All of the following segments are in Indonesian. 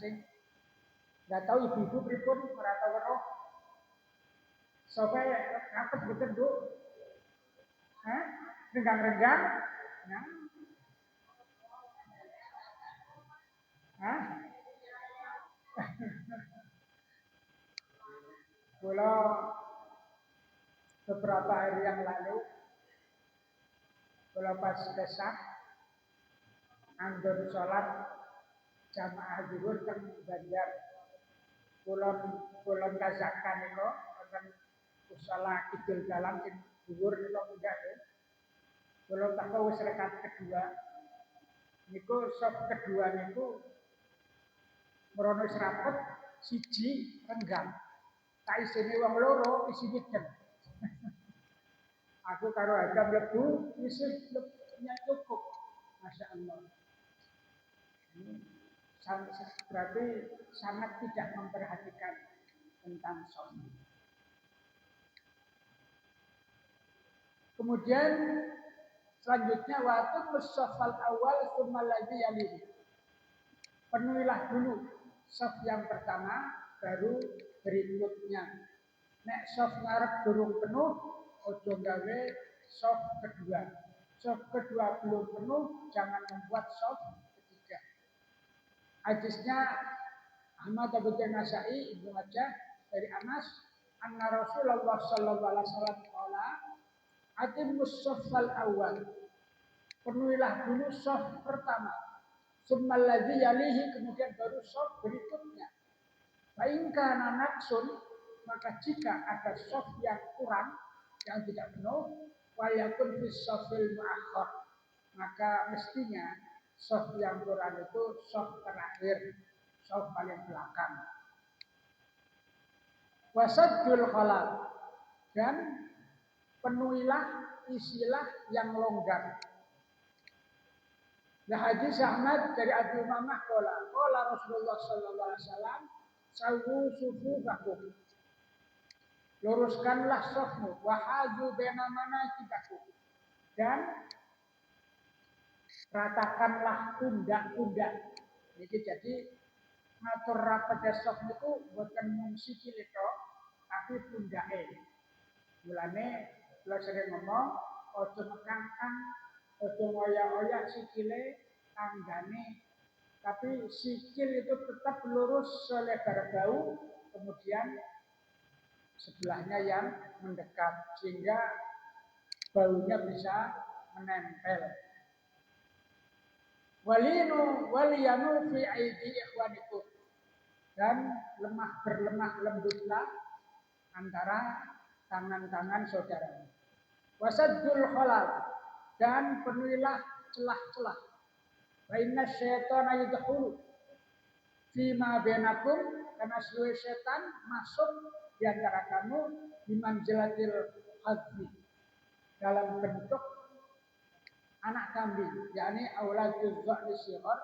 sing nggak tahu ibu-ibu pripun ora tau weruh. Sampai rapet betul Bu. Renggang-renggang. Nah. Hah? Kula beberapa hari yang lalu kula pas desak anggon sholat jamaah zuhur teng Banjar. Kulon kazakan niku wonten musala kidul dalam sing dhuwur niku munggah nggih. Kula teko wis rekat kedua. Niku sop kedua niku merono serapet siji renggang. Tak isine wong loro isi witen. Aku karo Adam mlebu isih cukup. Masya Allah. Berarti sangat tidak memperhatikan tentang sholat. Kemudian selanjutnya waktu mushafal awal sumaladhi yalihi. Penuhilah dulu shaf yang pertama baru berikutnya. Nek shaf ngarep durung penuh, ojo gawe shaf kedua. Shaf kedua belum penuh, jangan membuat shaf ketiga. Hadisnya Ahmad Abu Nasai Ibnu Majah dari Anas, anna Rasulullah sallallahu alaihi wasallam qala atimus shaffal awal. Penuhilah dulu shaf pertama. Summal ladzi yalihi, kemudian baru shaf berikutnya. Fa in kana naqsun, maka jika ada shaf yang kurang, yang tidak penuh, wa yakun fis shafil muakhkhar, maka mestinya shaf yang kurang itu shaf terakhir, shaf paling belakang. Wasaddul khalal, dan penuhilah isilah yang longgar. Nah, hadis Ahmad dari Abu Umamah qala Rasulullah sallallahu alaihi wasallam, sawu sufufakum. Luruskanlah shafmu, wa hadu baina manakibakum. Dan ratakanlah pundak-pundak. Jadi ngatur rapatnya shaf niku boten mung sikile tok, tapi pundake. Mulane kula sering ngomong, aja mekangkang, aja ngoyak-ngoyak sikile tanggane, tapi sikil itu tetap lurus selebar bahu, kemudian sebelahnya yang mendekat sehingga baunya bisa menempel. Waliyanu fi aidi ikhwanikum, dan berlemah lembutlah antara tangan-tangan saudara. Wasaddul khalal, dan penuhilah celah-celah. Wa inna syaitana yadkhulu fima bainakum, karena seluruh setan masuk di antara kamu bimanzilatil hadzi, dalam bentuk anak kambing, yakni auladuz dza'ni shighar,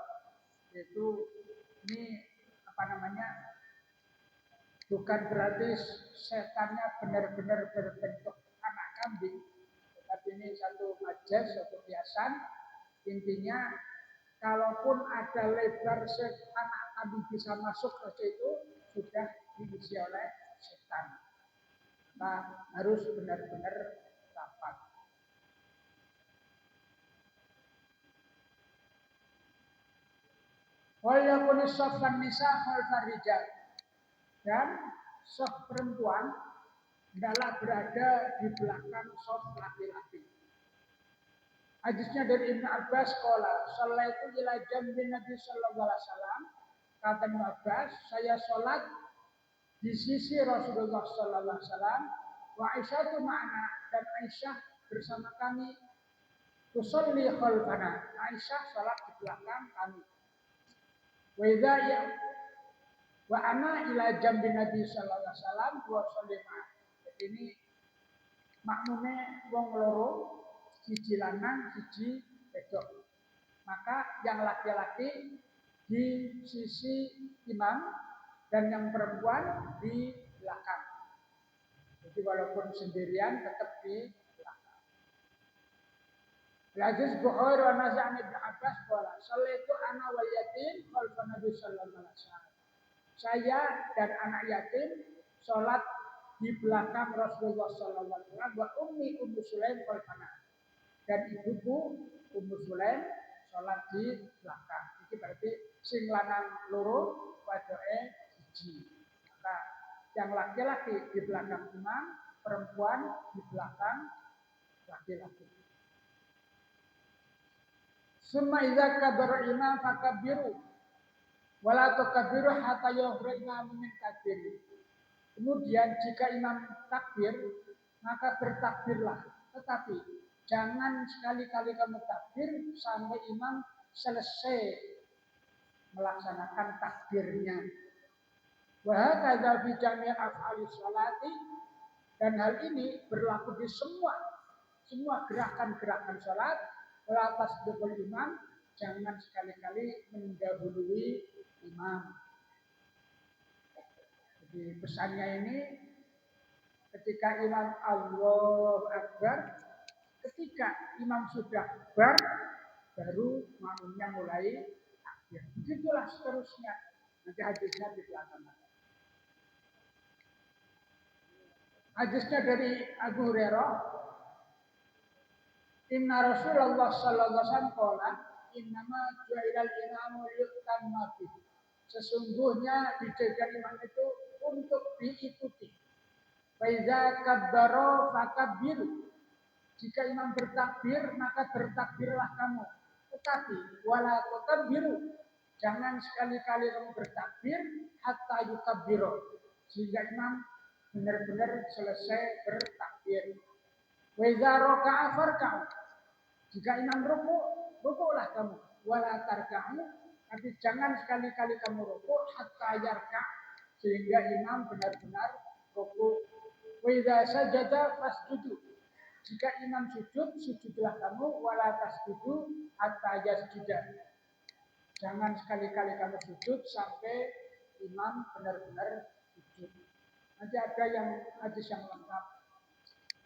yaitu ini bukan berarti setannya benar-benar berbentuk anak kambing, tetapi ini satu majaz, satu kiasan. Intinya, kalaupun ada lebar anak kambing bisa masuk ke situ, sudah diisi oleh setan. Nah, harus benar-benar rapat. Wal yakun shaffan nisa khalfar rijal, dan shaf perempuan hendaklah berada di belakang shaf laki-laki. Hadisnya dari Ibnu Abbas qala, "Shallaitu ila jambi Nabi sallallahu alaihi wasallam." Kata Ibnu Abbas, saya sholat di sisi Rasulullah sallallahu alaihi wasallam, wa Aisyah tu ma'ana, dan Aisyah bersama kami. Tusalli khalfana, Aisyah sholat di belakang kami. Wa idza ya wa ana ila jambi Nabi sallallahu alaihi wasallam wa sallama. Jadi ini makmume wong loro, siji lanang, siji wedok. Maka yang laki-laki di sisi imam dan yang perempuan di belakang. Jadi walaupun sendirian tetap di belakang. Hadis Bukhari wa Naz'an Ibnu Abbas qala, "Shallaitu ana wal yatim khalfa Nabi sallallahu alaihi wasallam." saya dan anak yatim sholat di belakang Rasulullah Sallallahu Alaihi Wasallam, wa Ummu Sulaim qalfana, dan ibuku Ummu Sulaim sholat di belakang. Ini berarti sing lanang loro, wadoke siji. Maka yang laki-laki di belakang imam, perempuan di belakang laki-laki. Summa idza kabara imam fakabbiru wala tukabbiru hatta yukhrijna min takbir. Kemudian jika imam takbir, maka bertakbirlah. Tetapi jangan sekali-kali kamu takbir sampai imam selesai melaksanakan takbirnya. Wa hakadza fi jami' af'ali sholati, dan hal ini berlaku di semua gerakan-gerakan salat. Wala tasbiqul imam, jangan sekali-kali mendahului imam. Jadi pesannya ini ketika imam Allahu Akbar, ketika imam sudah akbar, baru makmumnya mulai takbir. Begitulah seterusnya. Nanti hadisnya di belakang. Hadisnya dari Abu Hurairah, Inna Rasulullah sallallahu alaihi wasallam qala, innama ju'ilal imamu liyutamma bih. Sesungguhnya dijadikan imam itu untuk diikuti. Fa iza kabbara fakabbir. Jika imam bertakbir, maka bertakbirlah kamu. Tetapi wala tukabbiru, jangan sekali-kali kamu bertakbir hatta yukabbiru, sehingga imam benar-benar selesai bertakbir. Wa iza raka'a farka'u. Jika imam rukuklah kamu. Wala tarka'u, tapi jangan sekali-kali kamu rukuk hatta yarka', sehingga imam benar-benar rukuk. Wa idza sajada fasjudu. Jika imam sujud, sujudlah kamu. Wala tasjudu hatta yasjuda. Jangan sekali-kali kamu sujud sampai imam benar-benar sujud. Nanti ada hadis yang lengkap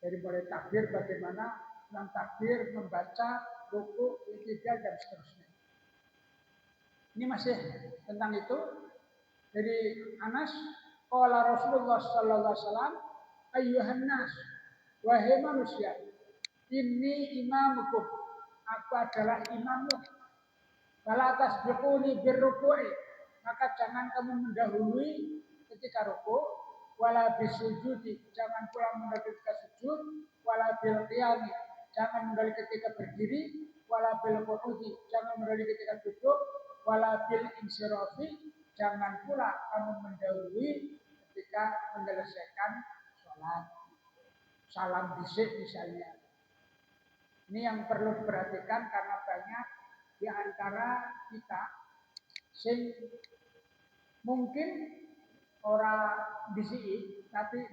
dari mulai takbir, bagaimana yang takbir, membaca, rukuk, i'tidal, dan seterusnya. Ini masih tentang itu. Dari Anas, qala Rasulullah sallallahu alaihi wasallam, ayyuhan nas, wahai manusia, inni imamukum, aku adalah imammu. Wala tasbiquni birruku'i, maka jangan kamu mendahului ketika rukuk. Wala bisujudi, jangan pula mendahului ketika sujud. Wala bil qiyami, jangan mendahului ketika berdiri. Wala bil qu'udi, jangan mendahului ketika duduk. Wala bil insirafi, jangan pula kamu mendahului ketika menyelesaikan sholat. Salam bisik misalnya. Ini yang perlu diperhatikan karena banyak di antara kita sing mungkin orang bisik tapi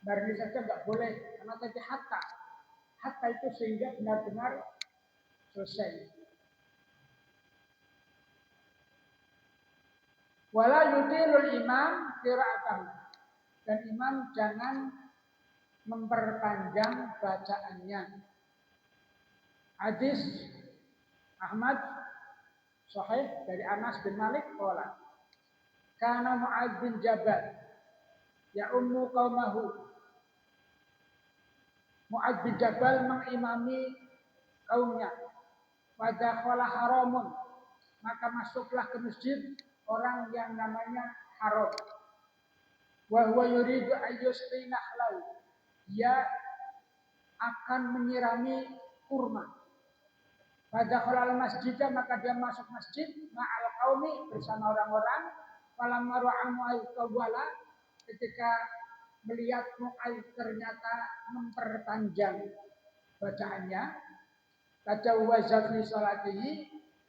barengi saja nggak boleh, karena tadi hatta itu sehingga benar-benar selesai. Wala yutilul imam qira'atahu, dan imam jangan memperpanjang bacaannya. Hadis Ahmad Sahih dari Anas bin Malik qala, kana Mu'adz bin Jabal ya ummu qaumahu. Mu'adz bin Jabal mengimami kaumnya. Wa dakhala haramun, maka masuklah ke masjid orang yang namanya Haram. Wa huwa yuridu ayyusqina lahu, dia akan menyirami kurma. Pada khalal masjid, maka dia masuk masjid ma'al qaumi, bersama orang-orang. Falamma ra'a Mu'adz qawala, ketika melihat Mu'adz ternyata memperpanjang bacaannya, tajawwaza fi sholatihi,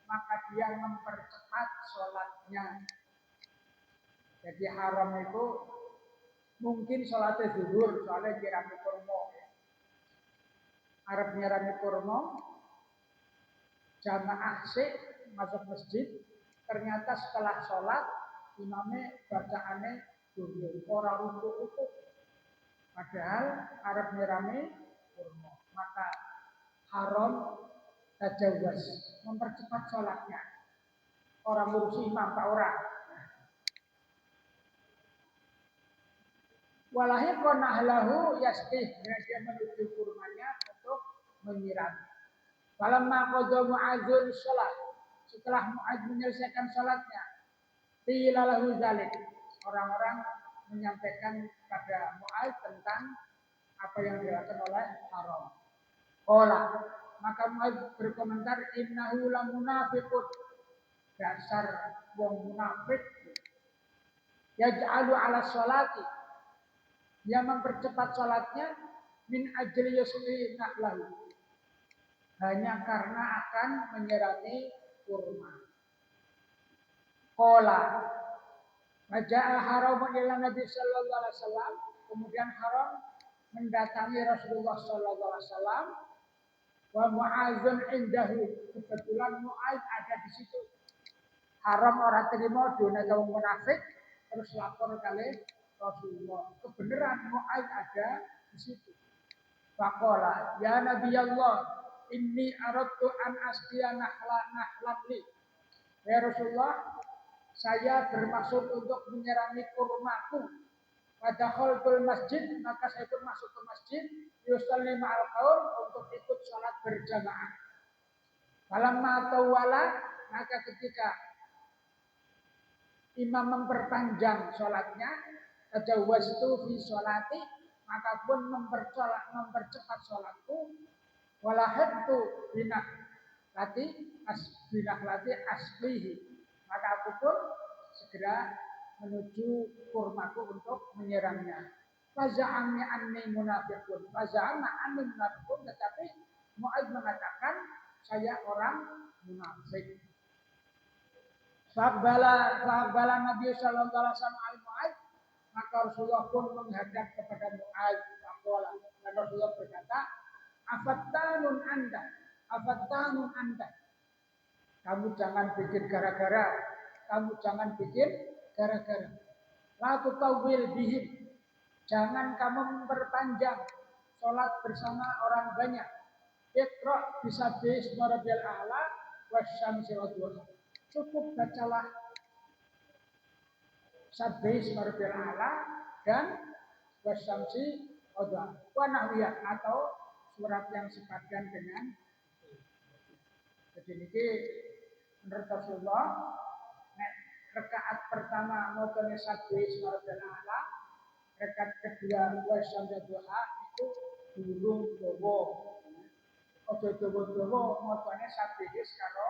maka dia mempercepat sholatnya. Jadi Haram itu mungkin sholatnya zuhur, soalnya nyirami kurma. Arab nyirami kurma, jamaah sik masuk masjid, ternyata setelah sholat imamnya bacaannya zuhur, orang rukuk. Padahal Arab nyirami kurma, maka Haram tajawaz, mempercepat sholatnya. Orang ngurusi imam Pak orang. Walahiqon ahlahu yasbih, dia menuju kurmanya untuk menyiram. Falamma qadha Mu'adzun shalat, setelah Mu'adz menyelesaikan salatnya, qila lahu dzalik. Orang-orang menyampaikan pada Mu'adz tentang apa yang dilakukan oleh Haram. Qala, maka Mu'adz berkomentar, innahu lamunafiqun, dasar wong munafik. Yaj'alu 'ala sholati, dia mempercepat salatnya min ajli yusli nahlahu, hanya karena akan menyirami kurma. Qala Maja'a Haram ila Nabi sallallahu alaihi wasallam, kemudian Haram mendatangi Rasulullah sallallahu alaihi wasallam, wa Mu'adzun indahu, kebetulan Mu'adz ada di situ. Haram orang terima dona kaum munafik, terus lapor kali Rasulullah. Kebenaran Mu'adz ada di situ. Faqala ya Nabi Allah, inni aradtu an asqiya nahlan li. Ya Rasulullah, saya bermaksud untuk menyirami kurmaku. Pada khalqul masjid, maka saya pun masuk ke masjid, yusalli ma'al qaum, untuk ikut salat berjamaah. Falamma tawala, maka ketika imam memperpanjang salatnya, tajawwaztu fi sholati, maka pun mempercepat salatku, walahadtu binah lati aslihi, maka aku pun segera menuju kurmaku untuk menyiramnya. Faza'amni anni munafiqun, tetapi Mu'adz mengatakan saya orang munafik. Faqbala Nabi sallallahu alaihi wasallam al-Mu'adz, maka Rasulullah pun menghadap kepada Mu'adz. Dan Rasulullah berkata, afattanun anda. Kamu jangan bikin gara-gara. La tutawwil bihim, jangan kamu memperpanjang sholat bersama orang banyak. Iqra bisabbi ismi rabbiyal a'la wasyamsi wadduha. Cukup bacalah sabbi ismi rabbiyal a'la dan wasyamsi wadduha. Wa nahwiyah, atau surat yang sepadan dengan. Jadi ini menurut Rasulullah, rakaat pertama motone sabbi ismi rabbiyal a'la, rakaat kedua wasyamsi wadduha itu durung dawa. Ojo dawa-dawa motone sabbi karo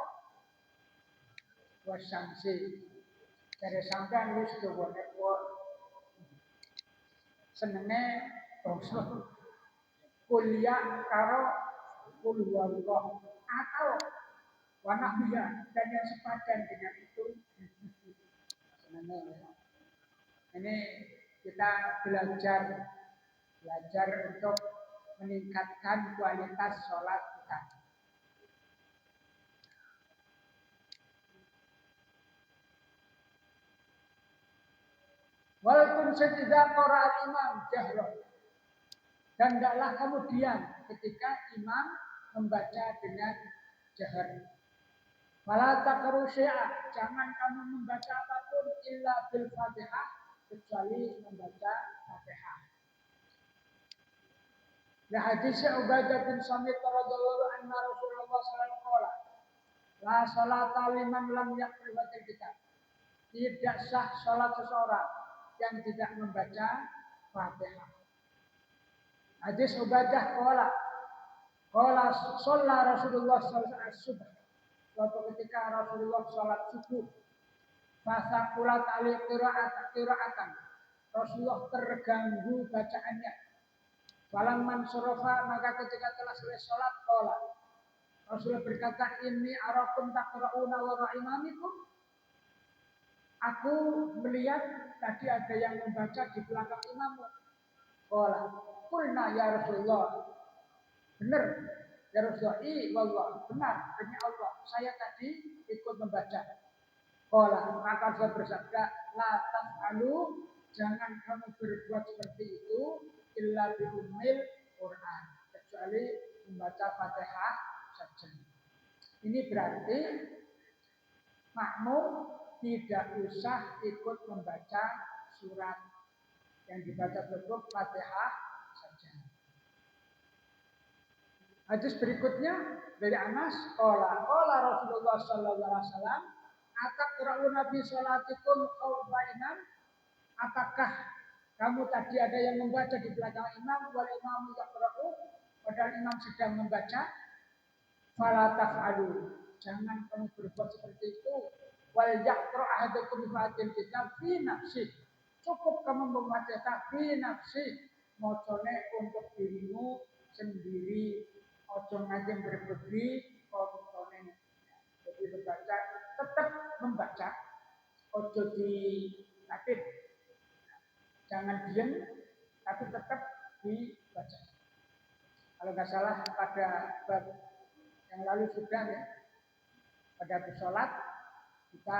wasyamsi. Dari sampean wis dawa network. Senenge bangsa kuliah karo kulhuwallah atau wanahiyah dan yang sepadan dengan itu. Ini kita belajar untuk meningkatkan kualitas sholat kita. Walaupun setidak qara imam jahroh, dan tidaklah kamu diam ketika imam membaca dengan jahar. Wala taqru syai'a, jangan kamu membaca apapun illa bil Fatihah, kecuali membaca Fatihah. Ya hadis Ubadah bin Samit radhiyallahu anhu, Rasulullah sallallahu alaihi wasallam, la salata liman lam yaqra kitab. Tidak sah salat seseorang yang tidak membaca Fatihah. Hadis Ubadah qala shalla Rasulullah sallallahu alaihi wasallam suatu ketika Rasulullah salat subuh, fasaqulat ali qira'atan, Rasulullah terganggu bacaannya. Falamman surafa, maka ketika telah selesai salat, qala, Rasulullah berkata, inni arakum taqra'una wa imamikum, aku melihat tadi ada yang membaca di belakang imammu. Qala qulna ya Rasulullah, benar ya Rasulullah, wallah, benar demi Allah, saya tadi ikut membaca. Qala, maka saya bersabda, la taf'alu, jangan kamu berbuat seperti itu illa bi ummil Quran, kecuali membaca Fatihah saja. Ini berarti makmum tidak usah ikut membaca surat Yang dibaca cukup Fatihah saja. Hadis berikutnya dari Anas, qala Rasulullah sallallahu alaihi wasallam, "Ataqra'una bi salatikum khawfainan?" Apakah kamu tadi ada yang membaca di belakang imam, wal imam yaqra'u, padahal imam sedang membaca? Fala taf'alu. Jangan kamu berbuat seperti itu. Wal yaqra' ahadukum fatil kitab fi nafsi. Cukup kamu membaca fi nafsi, mocone untuk dirimu sendiri. Ojo ngajeng berbagi, mocone. Jadi membaca, tetap membaca. Ojo dilatih. Jangan diam, tapi tetap dibaca. Kalau nggak salah pada bab yang lalu sudah ya, pada sholat kita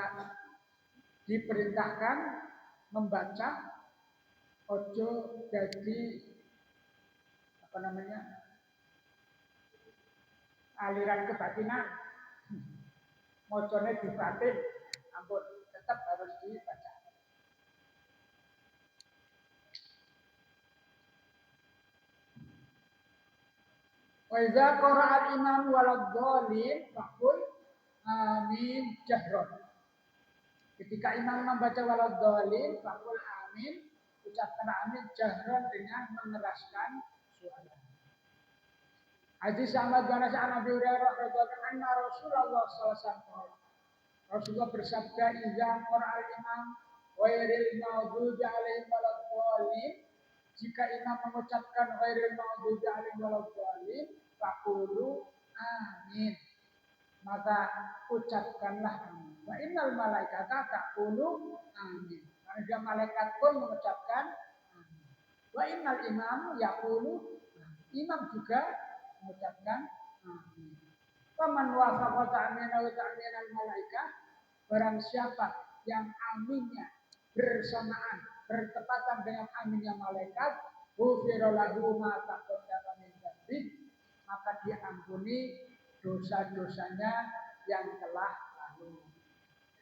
diperintahkan membaca ojo jadi apa namanya aliran kebatinan, mocone dibatin, ampun tetap harus dibaca. Wa idza qara'a al-imam waladhdallin faqul amin jahron. Ketika imam membaca waladhdallin faqul amin, ucapkan amin jahron dengan mengeraskan suara. Hadis Ahmad bin Anas an Abi Hurairah radhiyallahu anhu Rasulullah sallallahu alaihi wasallam Rasulullah bersabda idza qara'a al-imam ghairil maghdubi alaihim waladdallin, jika imam mengucapkan ghairil maghdubi alaihim waladdallin faqulu amin, maka ucapkanlah amin. Wa innal malaikata taqulu amin. Karena malaikat pun mengucapkan amin. Wa innal imam yaqulu, imam juga mengucapkan amin. Faman wafaqa ta'mina wa ta'minal malaikah, barang siapa yang aminnya bersamaan, bertepatan dengan aminnya malaikat, ghufira lahu ma taqaddama min dzambi, maka diampuni dosa-dosanya yang telah lalu.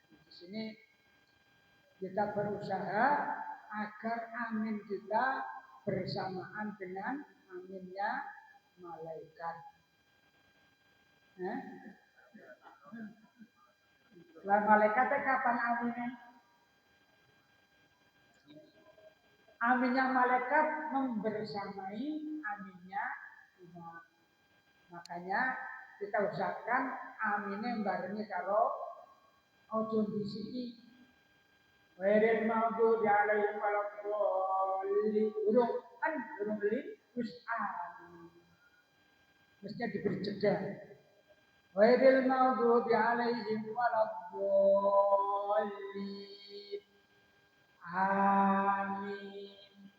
Di sini kita berusaha agar amin kita bersamaan dengan aminnya malaikat. Lah malaikatnya kapan aminnya? Aminnya malaikat membersamai aminnya imam. Makanya kita usahakan aminnya barengi karo ojo disiki. Wairil maghdubi alaihim waladdallin. Urung lin terus amin. Mestinya diberi jeda. Wairil maghdubi alaihim waladdallin. Amin.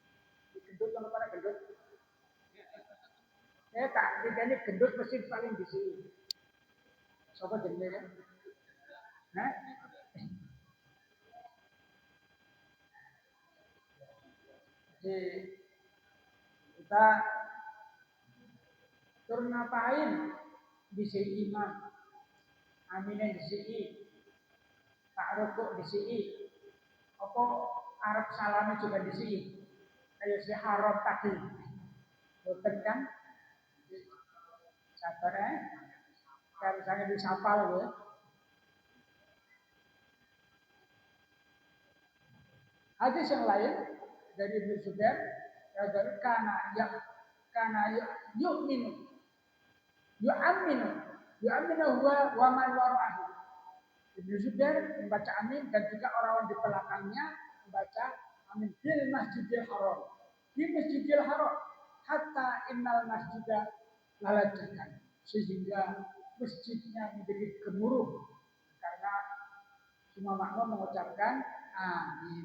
Gendut kalau pada gendut. Tak, ini gendut mesti paling di sini. Sopo jenenge ya? Hah? Jadi kita turun ngapain di sini imam, aminnya di sini, tak rukuk di sini, apa Arab salami juga di sini, kayak si haram tadi, boten kan? Sabar kalau saya disapa loh ya. Hadis yang lain dari Ibnu Zubair, karena yu'minu wa man wara'ahu. Ibnu Zubair membaca amin dan juga orang-orang di belakangnya membaca amin bil masjidil haram. Di masjidil haram hatta innal masjidah lalajakan, sehingga masjidnya menjadi gemuruh karena semua makmum mengucapkan amin.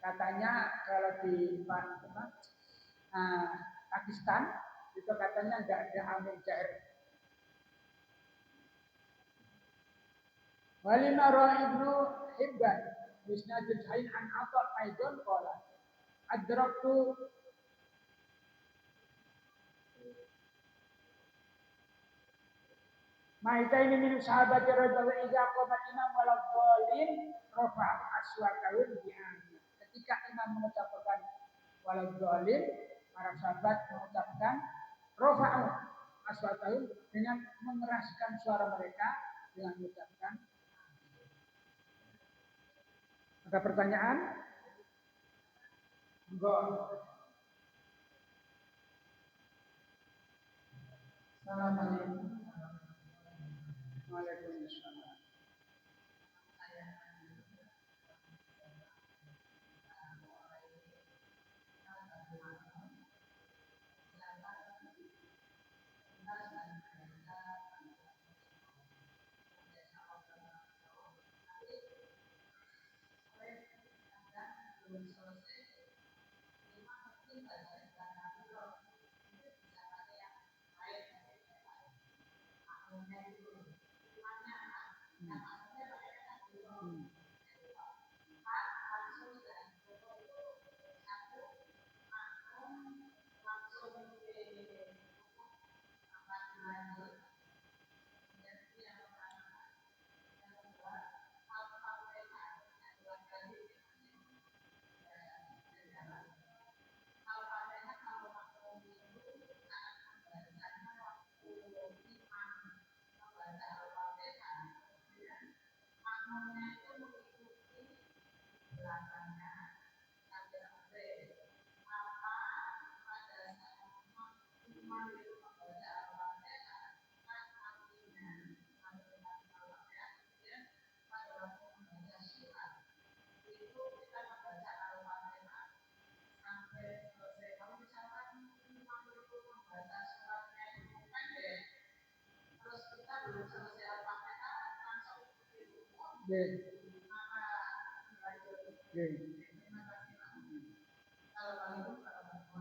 Katanya kalau di Pakistan itu katanya tidak ada amin jair. Walima ra'a Ibnu Hibban Musnadul Sahih an Atha Aidon qala adraktu Maita ini min sahabat radhiyallahu idza qama imam wal dhalin rafa aswatahum bi amin. Ketika ketika imam mengucapkan waladhdallin, para sahabat mengucapkan rofa'u aswatahum dengan mengeraskan suara mereka dengan mengucapkan. Ada pertanyaan? Enggak. Assalamualaikum. Waalaikumsalam.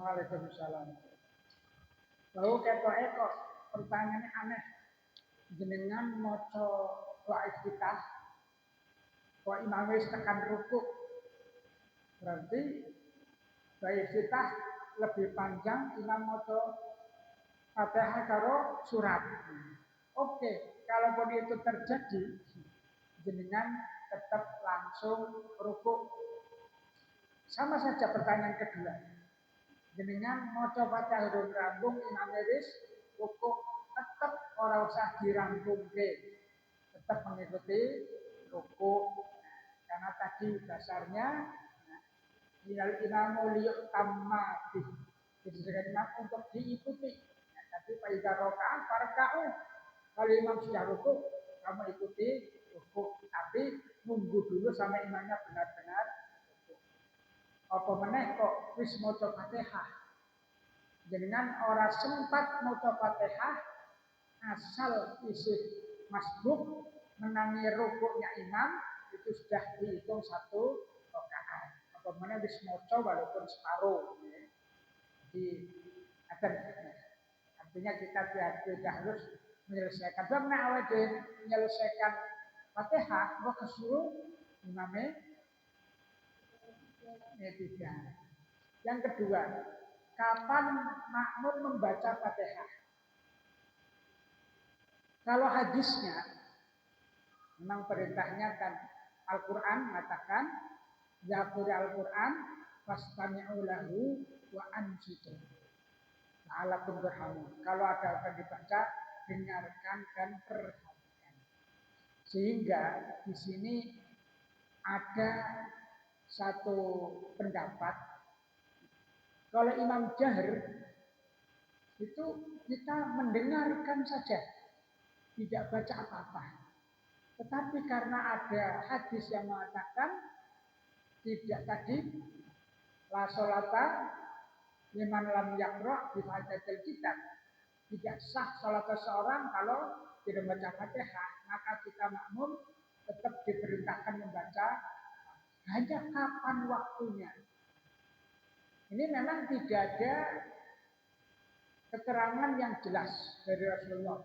Waalaikumsalam. Lalu ketoke kok pertanyaannya aneh. Jenengan maca doa iftitah kok imam wis tekan rukuk. Berarti doa iftitah lebih panjang imam maca Fatihah karo surat. Oke, kalaupun itu terjadi, jenengan tetap langsung rukuk. Sama saja pertanyaan kedua. Jenengan maca Fatihah urung rampung imam wis rukuk, tetap ora usah dirangkungke. Tetap mengikuti rukuk. Karena tadi dasarnya minal imamu liyuk tammati. Jadi dengan imam untuk diikuti. Tapi pada rokaat farka'u. Kalau imam sudah rukuk, kamu ikuti rukuk. Tapi nunggu dulu sampai imamnya benar-benar rukuk. Apa meneh kok wis maca Fatihah. Dengan orang sempat maca Fatihah asal isi masbuk menangi rukuknya imam itu sudah dihitung satu rakaat. Apa meneh wis maca walaupun separuh. Jadi artinya kita tidak harus menyelesaikan. Sebab nek awake menyelesaikan Fatihah, kok kesuruh imame tidak. Yang kedua, kapan makmum membaca Fatihah? Kalau hadisnya memang perintahnya kan Al-Qur'an mengatakan Yaqul Al-Qur'an fastami'u lahu wa ansitu. La'allakum turhamun. Kalau ada apa dibaca, dengarkan dan perhatikan. Sehingga di sini ada satu pendapat kalau imam jahar itu kita mendengarkan saja, tidak baca apa-apa. Tetapi karena ada hadis yang mengatakan tidak tadi la sholata liman lam yaqra bi fatihatil kitab. Tidak sah salat seseorang kalau tidak membaca Fatihah, maka kita makmum tetap diperintahkan membaca hanya kapan waktunya. Ini memang tidak ada keterangan yang jelas dari Rasulullah.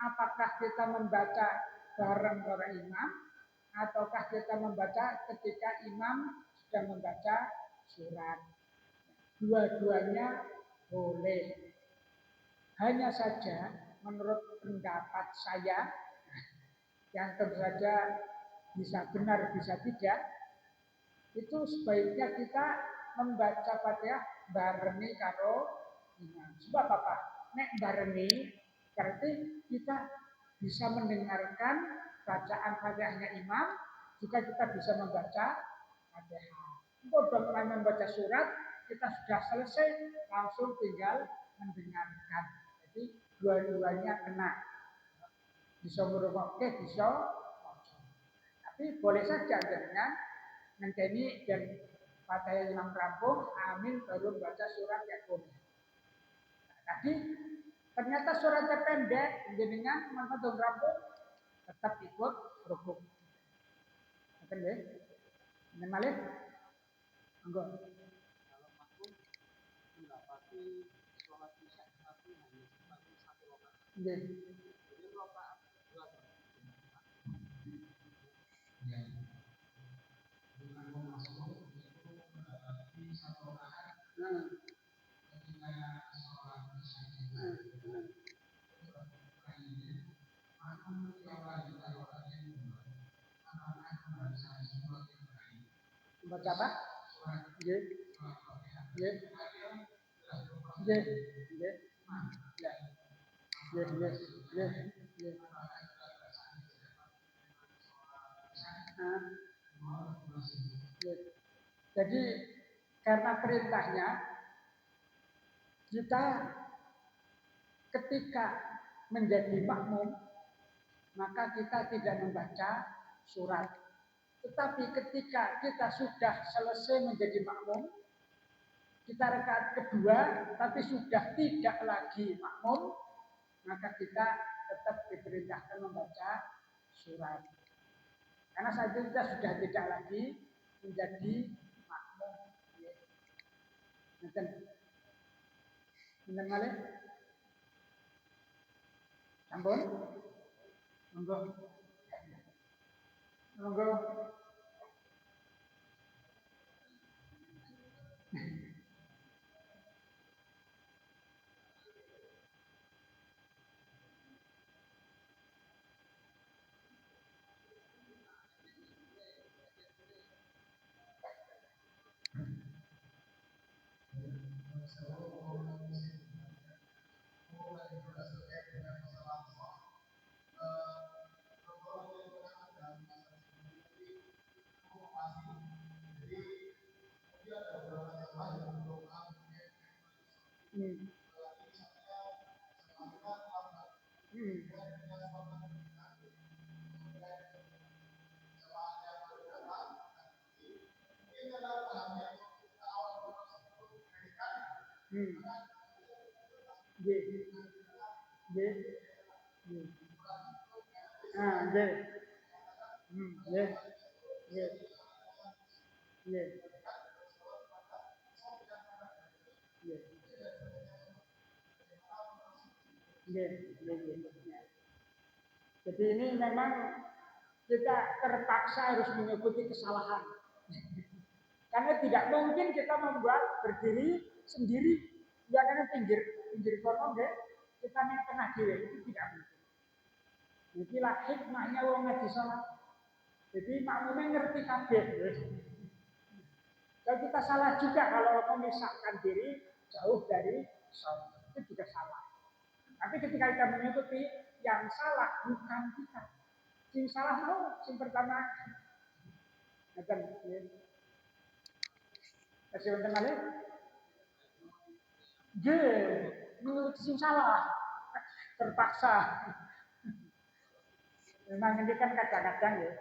Apakah kita membaca bareng para imam ataukah kita membaca ketika imam sudah membaca surat. Dua-duanya boleh. Hanya saja menurut pendapat saya yang tentu saja bisa benar bisa tidak, itu sebaiknya kita membaca Fatihah barengi karo imam. Sebab apa? Nek barengi berarti kita bisa mendengarkan bacaan Fatihahnya imam, juga kita bisa membaca Fatihah. Kalau membaca surat, kita sudah selesai, langsung tinggal mendengarkan. Jadi dua-duanya kena. Bisa merungokke, bisa maca. Tapi boleh saja dengan ngenteni dan Fatihah imam rampung, amin baru baca surat yang boleh. Nah, tadi ternyata suratnya pendek, jenengan manfaat rampung tetap ikut rukuk. Ngerti nggih? Nek malih monggo. Kalau makmum mendapati sholat isya tapi hanya sebagai satu rakaat. Nggih. Jadi rakaat dua ya. Dengan masuk itu mendapati satu rakaat. Ketika sholat isya baca apa? Nggih. Nggih. Nggih. Nggih. Ya. Nggih, nggih, nggih, nggih. Jadi karena perintahnya kita ketika menjadi makmum maka kita tidak membaca surat. Tetapi ketika kita sudah selesai menjadi makmum, kita rakaat kedua tapi sudah tidak lagi makmum, maka kita tetap diperintahkan membaca surat. Karena saat itu kita sudah tidak lagi menjadi makmum. Nanti, malih, sampun, monggo, monggo. Jadi ini memang kita terpaksa harus mengikuti kesalahan. Karena tidak mungkin kita membuat berdiri sendiri, ya karena pinggir kono kita nek tengah dhewe itu tidak mungkin. Inilah hikmahnya wong ngaji salat. Jadi makmumnya ngerti kabeh. Kalau kita salah juga kalau memisahkan diri jauh dari sholat, itu juga salah. Tapi ketika kita mengikuti yang salah bukan kita. Sing salah mau, sing pertama. Ngeten nggih. Kasih wonten malih. Nggih, mengikuti sing salah. Terpaksa. Memang ini kan kadang-kadang ya.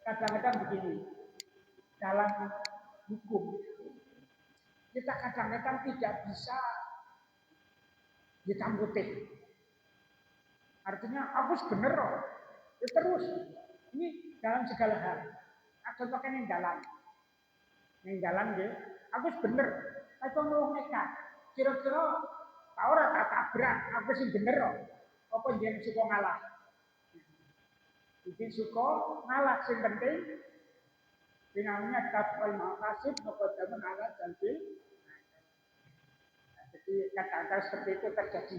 Kadang-kadang begini. Dalam hukum kita kadang-kadang tidak bisa hitam putih. Artinya aku bener loh. Ya terus. Ini dalam segala hal. Contohnya yang dalam. Yang dalam ya. Aku bener. Aku mau nekat. Kira-kira tak ora tak tabrak. Aku sih bener loh. Apa yang suka ngalah. Jadi suka ngalah. Yang penting. Namanya tabal maqasid. Muqaddamun ala jalbil. Jadi kadang-kadang seperti itu terjadi.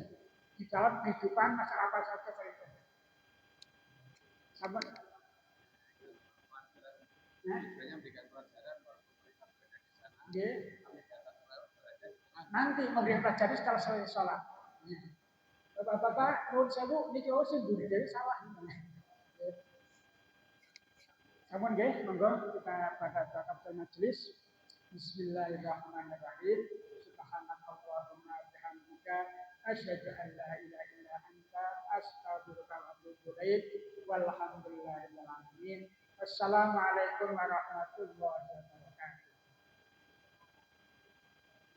Di dalam kehidupan masalah apa saja itu. Sama. memberikan pelajaran bahwa pemerintah berada di sana. Nanti memberikan pelajaran setelah selesai sholat. Bapak-bapak, menurut saya ini jauh sih jadi salah. Namun monggo kita pada majelis. Bismillahirrahmanirrahim. Subhanakallahumma bihamdika asyhadu an la ilaha illa anta astaghfiruka wa atubu ilaik. Walhamdulillahirabbil alamin. Assalamualaikum warahmatullahi wabarakatuh.